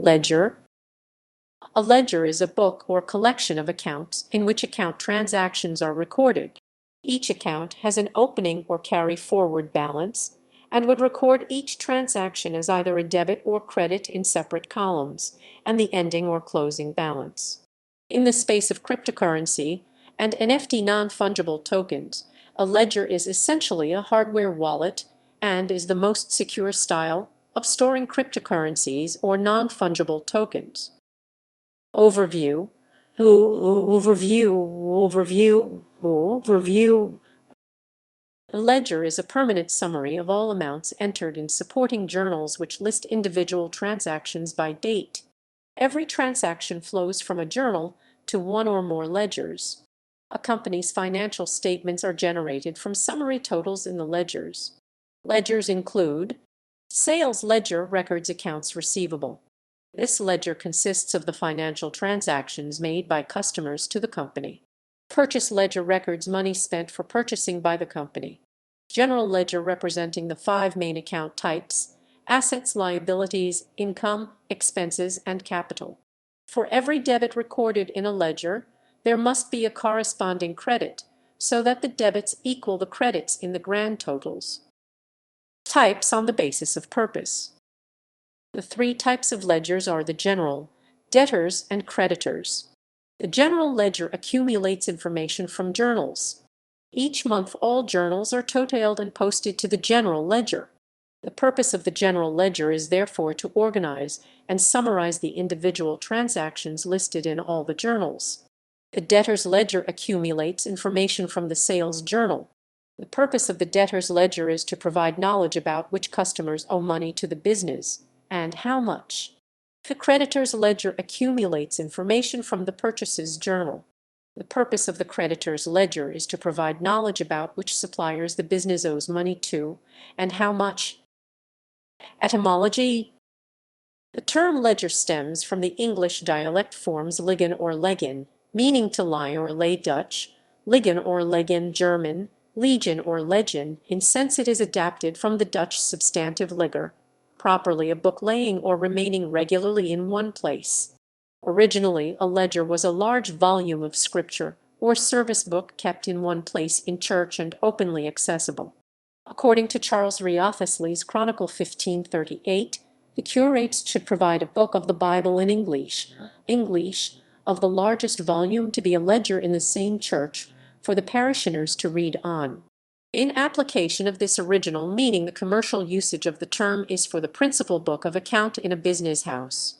Ledger. A ledger is a book or collection of accounts in which account transactions are recorded. Each account has an opening or carry-forward balance and would record each transaction as either a debit or credit in separate columns, and the ending or closing balance. In the space of cryptocurrency and NFT non-fungible tokens, a ledger is essentially a hardware wallet and is the most secure style of storing cryptocurrencies or non-fungible tokens. Overview. Overview. A ledger is a permanent summary of all amounts entered in supporting journals which list individual transactions by date. Every transaction flows from a journal to one or more ledgers. A company's financial statements are generated from summary totals in the ledgers. Ledgers include sales ledger records accounts receivable. This ledger consists of the financial transactions made by customers to the company. Purchase ledger records money spent for purchasing by the company. General ledger representing the 5 main account types: assets, liabilities, income, expenses, and capital. For every debit recorded in a ledger, there must be a corresponding credit, so that the debits equal the credits in the grand totals. Types on the basis of purpose. The 3 types of ledgers are the general, debtors, and creditors. The general ledger accumulates information from journals. Each month all journals are totaled and posted to the general ledger. The purpose of the general ledger is therefore to organize and summarize the individual transactions listed in all the journals. The debtors ledger accumulates information from the sales journal. The purpose of the debtors ledger is to provide knowledge about which customers owe money to the business and how much. The creditor's ledger accumulates information from the purchases journal. The purpose of the creditor's ledger is to provide knowledge about which suppliers the business owes money to and how much. Etymology. The term ledger stems from the English dialect forms liggen or leggen, meaning to lie or lay Dutch, liggen or leggen German, legion or legend. In sense it is adapted from the Dutch substantive ligger, properly a book laying or remaining regularly in one place. Originally, a ledger was a large volume of scripture or service book kept in one place in church and openly accessible. According to Charles Wriothesley's Chronicle 1538, the curates should provide a book of the Bible in English, of the largest volume to be a ledger in the same church, for the parishioners to read on. In application of this original meaning, the commercial usage of the term is for the principal book of account in a business house.